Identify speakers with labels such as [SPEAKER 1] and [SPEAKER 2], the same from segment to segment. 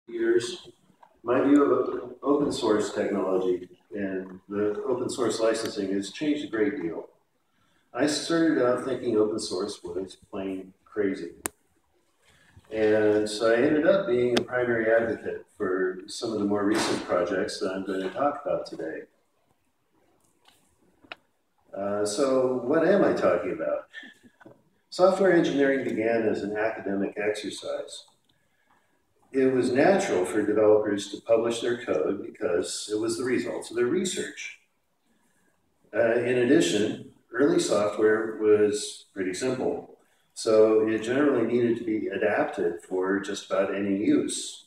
[SPEAKER 1] years, my view of open source technology and the open source licensing has changed a great deal. I started out thinking open source was plain crazy. And so I ended up being a primary advocate for some of the more recent projects that I'm going to talk about today. So what am I talking about? Software engineering began as an academic exercise. It was natural for developers to publish their code because it was the results of their research. In addition, early software was pretty simple, so it generally needed to be adapted for just about any use.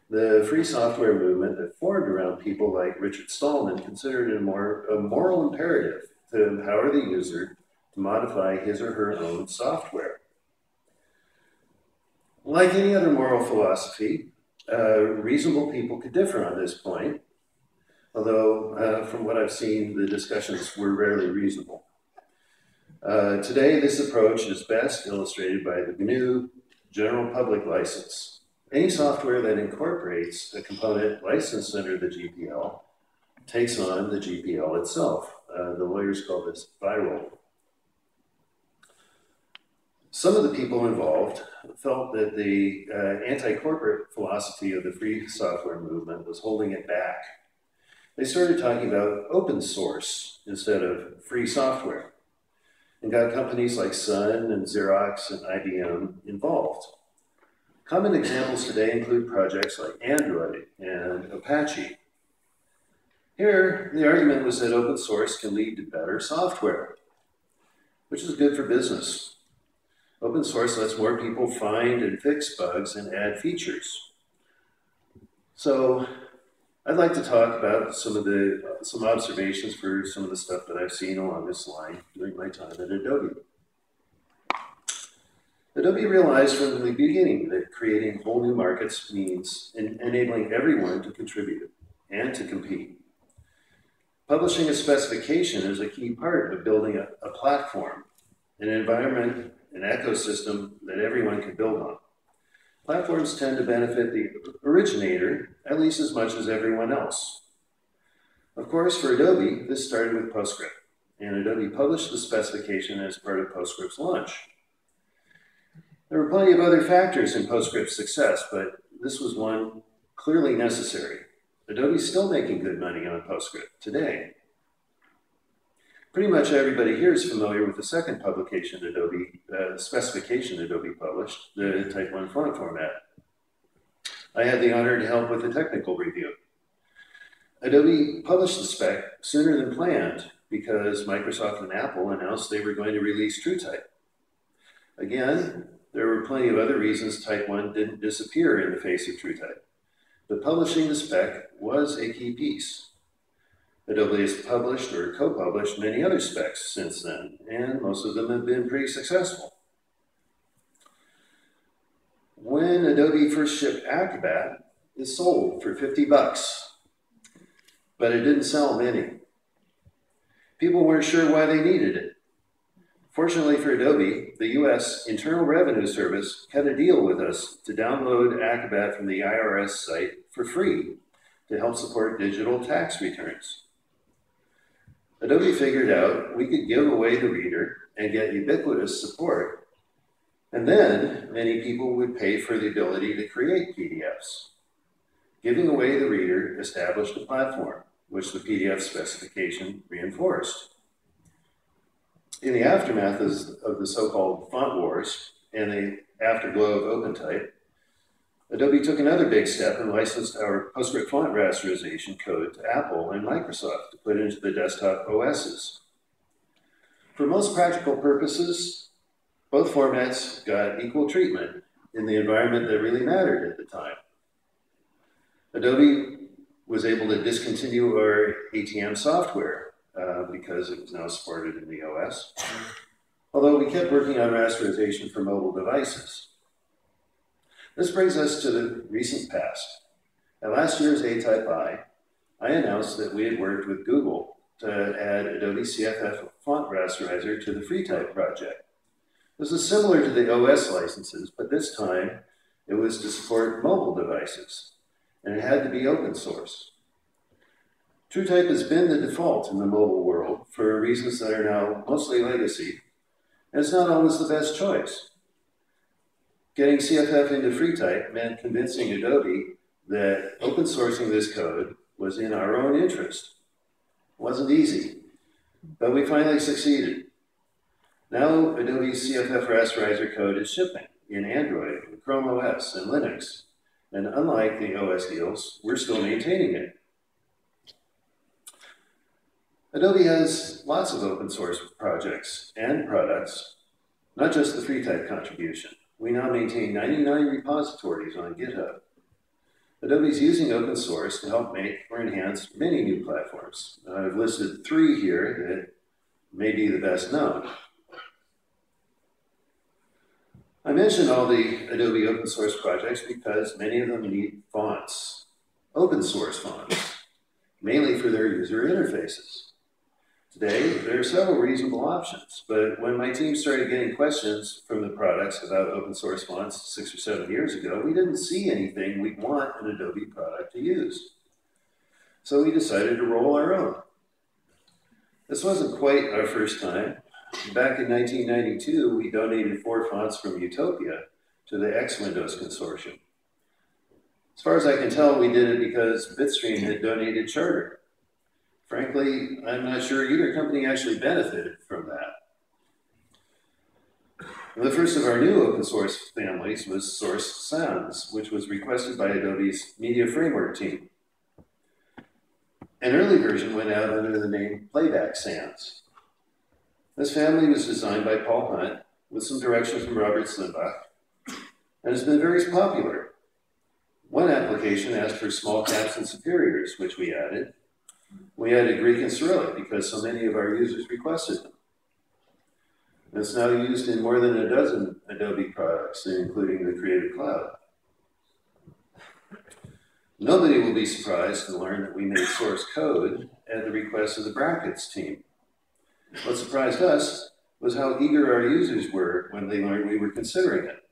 [SPEAKER 1] The free software movement that formed around people like Richard Stallman considered it a moral imperative to empower the user to modify his or her own software. Like any other moral philosophy, reasonable people could differ on this point, although from what I've seen, the discussions were rarely reasonable. Today, this approach is best illustrated by the GNU General Public License. Any software that incorporates a component licensed under the GPL takes on the GPL itself. The lawyers call this viral. Some of the people involved felt that the anti-corporate philosophy of the free software movement was holding it back. They started talking about open source instead of free software and got companies like Sun and Xerox and IBM involved. Common examples today include projects like Android and Apache. Here, the argument was that open source can lead to better software, which is good for business. Open source lets more people find and fix bugs and add features. So I'd like to talk about some observations for some of the stuff that I've seen along this line during my time at Adobe. Adobe realized from the beginning that creating whole new markets means enabling everyone to contribute and to compete. Publishing a specification is a key part of building a platform, an environment, an ecosystem that everyone can build on. Platforms tend to benefit the originator at least as much as everyone else. Of course, for Adobe, this started with PostScript, and Adobe published the specification as part of PostScript's launch. There were plenty of other factors in PostScript's success, but this was one clearly necessary. Adobe's still making good money on PostScript today. Pretty much everybody here is familiar with the second publication specification Adobe published, the Type 1 font format. I had the honor to help with the technical review. Adobe published the spec sooner than planned because Microsoft and Apple announced they were going to release TrueType. Again, there were plenty of other reasons Type 1 didn't disappear in the face of TrueType, but publishing the spec was a key piece. Adobe has published or co-published many other specs since then, and most of them have been pretty successful. When Adobe first shipped Acrobat, it sold for $50, but it didn't sell many. People weren't sure why they needed it. Fortunately for Adobe, the US Internal Revenue Service cut a deal with us to download Acrobat from the IRS site for free to help support digital tax returns. Adobe figured out we could give away the reader and get ubiquitous support, and then many people would pay for the ability to create PDFs. Giving away the reader established a platform, which the PDF specification reinforced. In the aftermath of the so-called font wars and the afterglow of OpenType, Adobe took another big step and licensed our PostScript font rasterization code to Apple and Microsoft to put into the desktop OSs. For most practical purposes, both formats got equal treatment in the environment that really mattered at the time. Adobe was able to discontinue our ATM software because it was now supported in the OS, although we kept working on rasterization for mobile devices. This brings us to the recent past. At last year's ATypI, I announced that we had worked with Google to add Adobe CFF font rasterizer to the FreeType project. This is similar to the OS licenses, but this time It was to support mobile devices, and it had to be open source. TrueType has been the default in the mobile world for reasons that are now mostly legacy, and it's not always the best choice. Getting CFF into FreeType meant convincing Adobe that open sourcing this code was in our own interest. It wasn't easy, but we finally succeeded. Now Adobe's CFF rasterizer code is shipping in Android, Chrome OS, and Linux. And unlike the OS deals, we're still maintaining it. Adobe has lots of open source projects and products, not just the FreeType contribution. We now maintain 99 repositories on GitHub. Adobe's using open source to help make or enhance many new platforms. I've listed 3 here that may be the best known. I mentioned all the Adobe open source projects because many of them need fonts, open source fonts, mainly for their user interfaces. Today, there are several reasonable options, but when my team started getting questions from the products about open source fonts 6 or 7 years ago, we didn't see anything we'd want an Adobe product to use. So we decided to roll our own. This wasn't quite our first time. Back in 1992, we donated 4 fonts from Utopia to the X Windows Consortium. As far as I can tell, we did it because Bitstream had donated Charter. Frankly, I'm not sure either company actually benefited from that. The first of our new open source families was Source Sans, which was requested by Adobe's Media Framework team. An early version went out under the name Playback Sans. This family was designed by Paul Hunt with some direction from Robert Slimbach, and has been very popular. One application asked for small caps and superiors, which we added. We added Greek and Cyrillic because so many of our users requested them. And it's now used in more than a dozen Adobe products, including the Creative Cloud. Nobody will be surprised to learn that we made source code at the request of the Brackets team. What surprised us was how eager our users were when they learned we were considering it.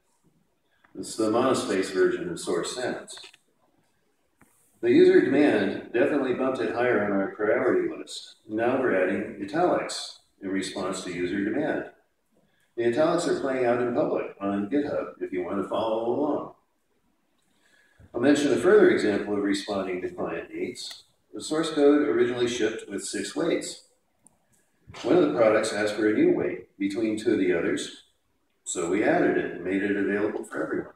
[SPEAKER 1] It's the monospace version of Source Sans. The user demand definitely bumped it higher on our priority list. Now we're adding italics in response to user demand. The italics are playing out in public on GitHub if you want to follow along. I'll mention a further example of responding to client needs. The source code originally shipped with 6 weights. One of the products asked for a new weight between 2 of the others, so we added it and made it available for everyone.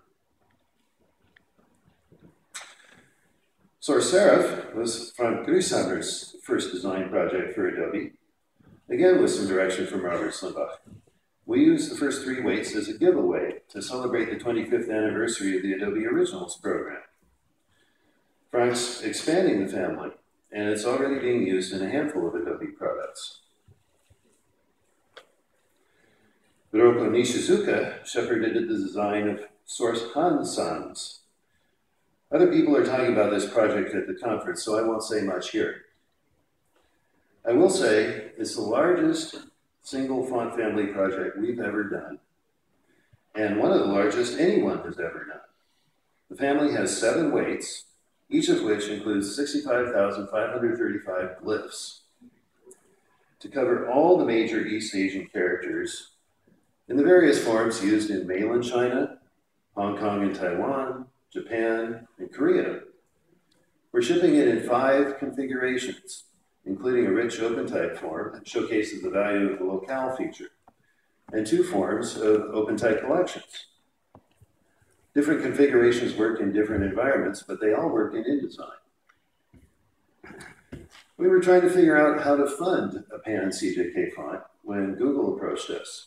[SPEAKER 1] Source Serif was Frank Grushammer's first design project for Adobe, again with some direction from Robert Slimbach. We used the first 3 weights as a giveaway to celebrate the 25th anniversary of the Adobe Originals program. Frank's expanding the family, and it's already being used in a handful of Adobe products. Ryoko Nishizuka shepherded the design of Source Han Sans. Other people are talking about this project at the conference, so I won't say much here. I will say it's the largest single font family project we've ever done, and one of the largest anyone has ever done. The family has 7 weights, each of which includes 65,535 glyphs to cover all the major East Asian characters in the various forms used in mainland China, Hong Kong and Taiwan, Japan, and Korea. We're shipping it in 5 configurations, including a rich OpenType form that showcases the value of the locale feature, and 2 forms of OpenType collections. Different configurations work in different environments, but they all work in InDesign. We were trying to figure out how to fund a pan-CJK font when Google approached us.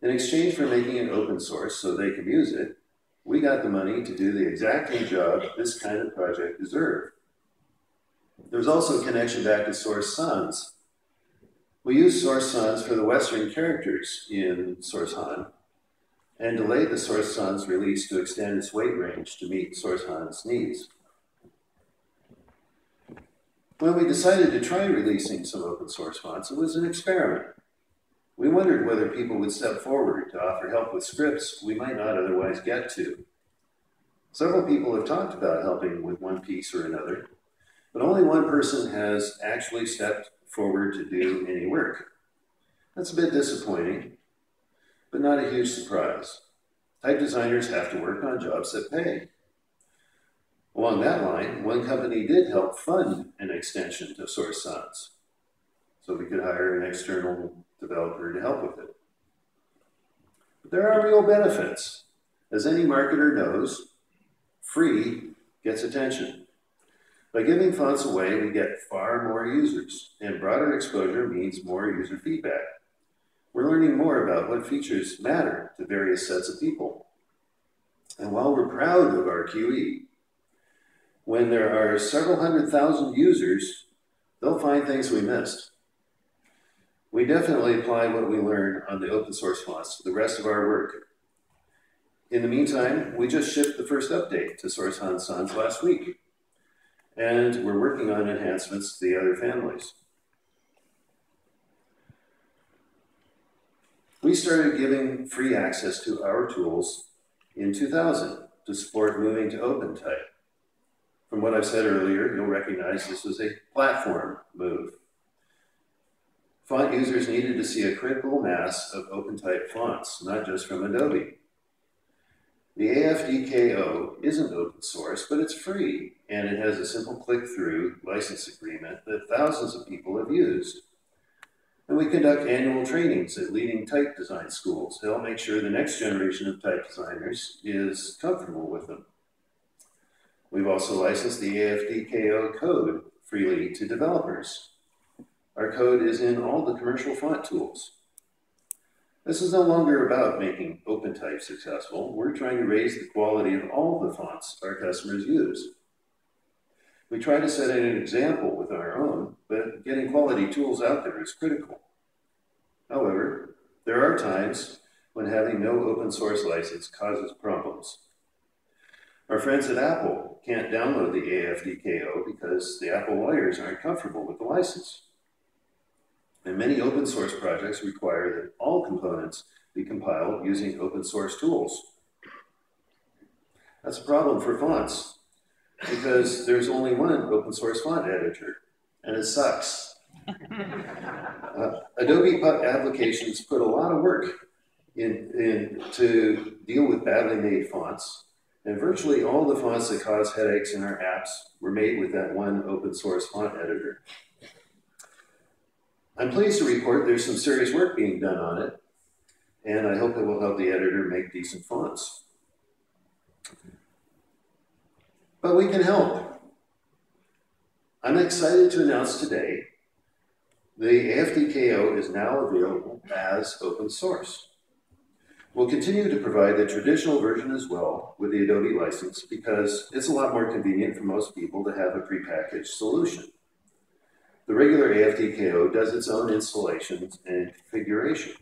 [SPEAKER 1] In exchange for making it open source so they could use it, we got the money to do the exacting job this kind of project deserved. There's also a connection back to Source Sans. We used Source Sans for the Western characters in Source Han, and delayed the Source Sans release to extend its weight range to meet Source Han's needs. When we decided to try releasing some open source fonts, it was an experiment. We wondered whether people would step forward to offer help with scripts we might not otherwise get to. Several people have talked about helping with one piece or another, but only one person has actually stepped forward to do any work. That's a bit disappointing, but not a huge surprise. Type designers have to work on jobs that pay. Along that line, one company did help fund an extension to Source Sans, so we could hire an external developer to help with it. But there are real benefits. As any marketer knows, free gets attention. By giving fonts away, we get far more users, and broader exposure means more user feedback. We're learning more about what features matter to various sets of people. And while we're proud of our QE, when there are several 100,000 users, they'll find things we missed. We definitely apply what we learn on the open source fonts to the rest of our work. In the meantime, we just shipped the first update to Source Sans last week, and we're working on enhancements to the other families. We started giving free access to our tools in 2000 to support moving to OpenType. From what I've said earlier, you'll recognize this was a platform move. Font users needed to see a critical mass of OpenType fonts, not just from Adobe. The AFDKO isn't open source, but it's free, and it has a simple click-through license agreement that thousands of people have used. And we conduct annual trainings at leading type design schools to help make sure the next generation of type designers is comfortable with them. We've also licensed the AFDKO code freely to developers. Our code is in all the commercial font tools. This is no longer about making OpenType successful. We're trying to raise the quality of all the fonts our customers use. We try to set an example with our own, but getting quality tools out there is critical. However, there are times when having no open source license causes problems. Our friends at Apple can't download the AFDKO because the Apple lawyers aren't comfortable with the license. And many open source projects require that all components be compiled using open source tools. That's a problem for fonts, because there's only one open source font editor, and it sucks. Adobe applications put a lot of work in to deal with badly made fonts, and virtually all the fonts that cause headaches in our apps were made with that one open source font editor. I'm pleased to report there's some serious work being done on it, and I hope it will help the editor make decent fonts. But we can help. I'm excited to announce today the AFDKO is now available as open source. We'll continue to provide the traditional version as well with the Adobe license because it's a lot more convenient for most people to have a prepackaged solution. The regular AFDKO does its own installations and configuration.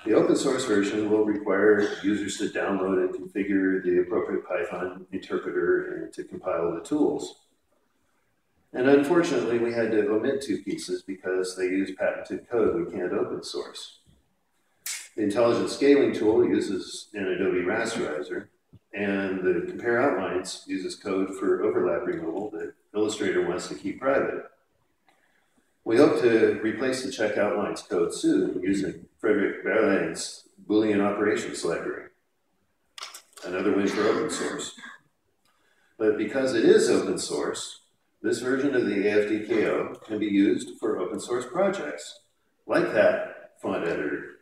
[SPEAKER 1] The open source version will require users to download and configure the appropriate Python interpreter and to compile the tools. And unfortunately, we had to omit two pieces because they use patented code we can't open source. The intelligent scaling tool uses an Adobe rasterizer, and the compare outlines uses code for overlap removal that Illustrator wants to keep private. We hope to replace the check outlines code soon using Frederick Berlin's Boolean operations library. Another win for open source. But because it is open source, this version of the AFDKO can be used for open source projects, like that font editor.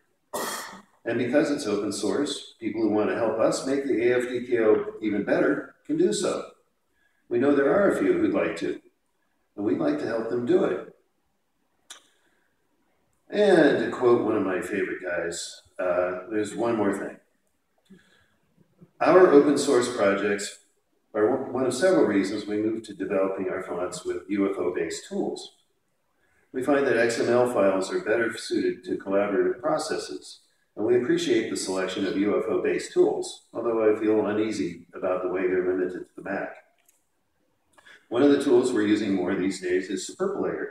[SPEAKER 1] And because it's open source, people who want to help us make the AFDKO even better can do so. We know there are a few who'd like to, and we'd like to help them do it. And to quote one of my favorite guys, there's one more thing. Our open source projects are one of several reasons we moved to developing our fonts with UFO-based tools. We find that XML files are better suited to collaborative processes, and we appreciate the selection of UFO-based tools, although I feel uneasy about the way they're limited to the Mac. One of the tools we're using more these days is Superlayer,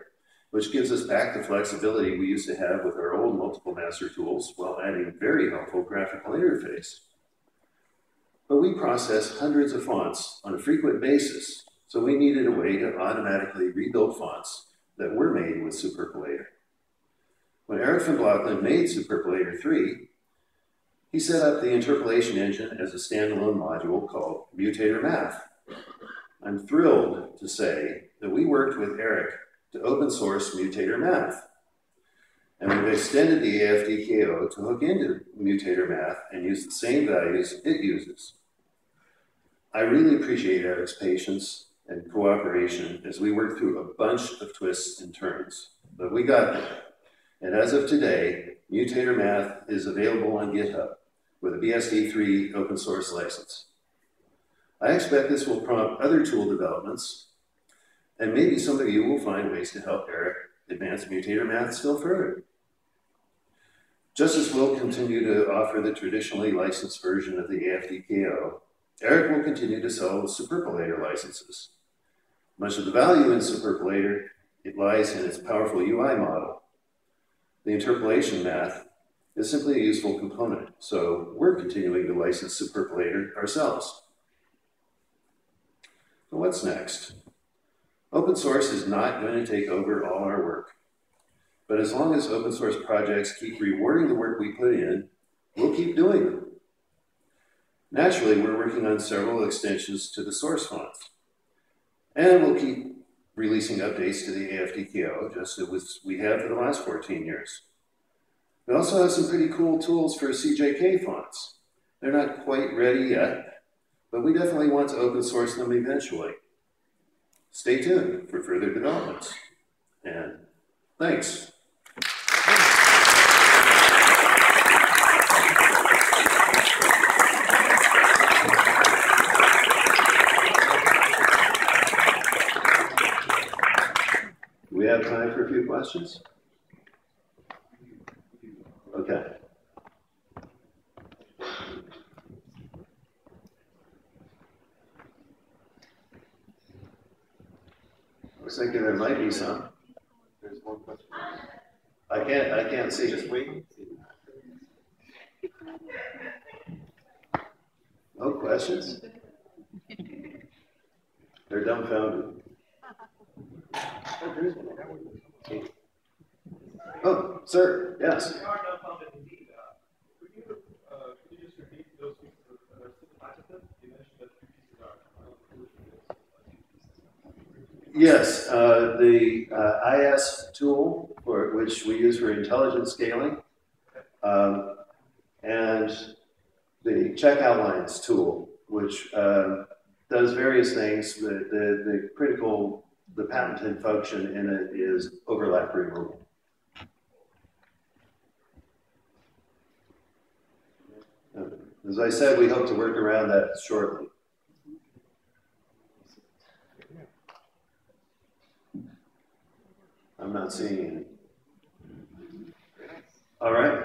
[SPEAKER 1] which gives us back the flexibility we used to have with our old multiple master tools while adding very helpful graphical interface. But we process hundreds of fonts on a frequent basis, so we needed a way to automatically rebuild fonts that were made with Superpolator. When Eric van Blockland made Superpolator 3, he set up the interpolation engine as a standalone module called Mutator Math. I'm thrilled to say that we worked with Eric to open source Mutator Math. And we've extended the AFDKO to hook into Mutator Math and use the same values it uses. I really appreciate Eric's patience and cooperation as we worked through a bunch of twists and turns, but we got there. And as of today, Mutator Math is available on GitHub with a BSD3 open source license. I expect this will prompt other tool developments, and maybe some of you will find ways to help Eric advance Mutator Math still further. Just as we'll continue to offer the traditionally licensed version of the AFDKO, Eric will continue to sell Superpolator licenses. Much of the value in Superpolator, it lies in its powerful UI model. The interpolation math is simply a useful component, so we're continuing to license Superpolator ourselves. So what's next? Open source is not going to take over all our work. But as long as open source projects keep rewarding the work we put in, we'll keep doing them. Naturally, we're working on several extensions to the source fonts. And we'll keep releasing updates to the AFDKO, just as we have for the last 14 years. We also have some pretty cool tools for CJK fonts. They're not quite ready yet, but we definitely want to open source them eventually. Stay tuned for further developments. And thanks. Do we have time for a few questions? Okay. I was thinking there might be some.
[SPEAKER 2] There's one question.
[SPEAKER 1] I can't see.
[SPEAKER 2] Just wait.
[SPEAKER 1] No questions? They're dumbfounded. Oh, sir, yes.
[SPEAKER 3] They are dumbfounded indeed. Could you just repeat those pieces that are still adjective? You mentioned that two pieces are
[SPEAKER 1] Yes, the IS tool, which we use for intelligent scaling, and the check outlines tool, which does various things. The patented function in it is overlap removal. As I said, we hope to work around that shortly. I'm not seeing any. All right.